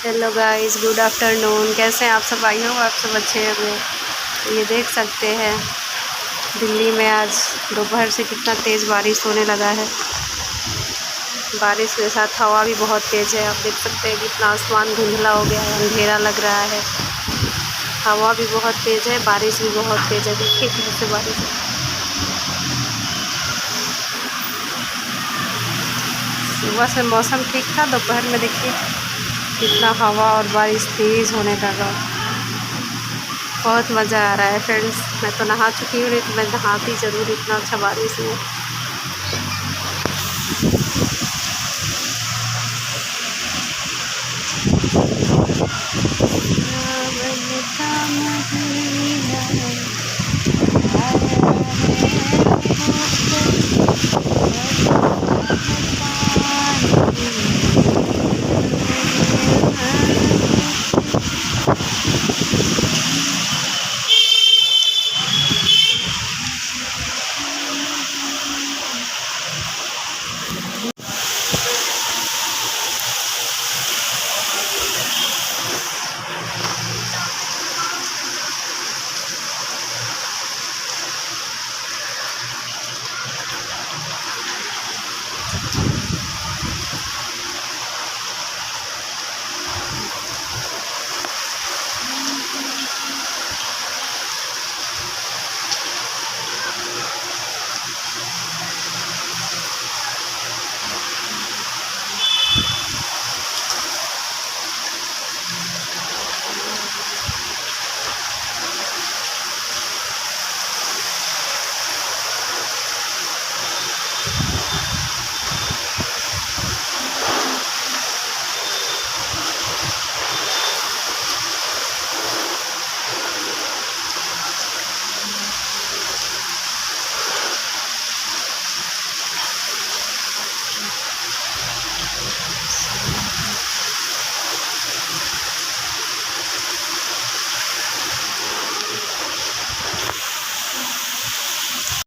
Hello guys, good afternoon. कैसे हैं आप सब? आई हो आप सब अच्छे होंगे। ये देख सकते हैं दिल्ली में आज दोपहर से कितना तेज़ बारिश होने लगा है। बारिश के साथ हवा भी बहुत तेज़ है। आप देख सकते हैं कितना आसमान धुंधला हो गया है, अंधेरा लग रहा है। हवा भी बहुत तेज़ है, बारिश भी बहुत तेज़ है। देखिए कैसे बारिश है। सुबह से मौसम ठीक था, दोपहर में देखिए कितना हवा और बारिश तेज़ होने लगा। बहुत मज़ा आ रहा है फ्रेंड्स। मैं तो नहा चुकी हूँ, नहीं तो मैं नहाती ज़रूर, इतना अच्छा बारिश में।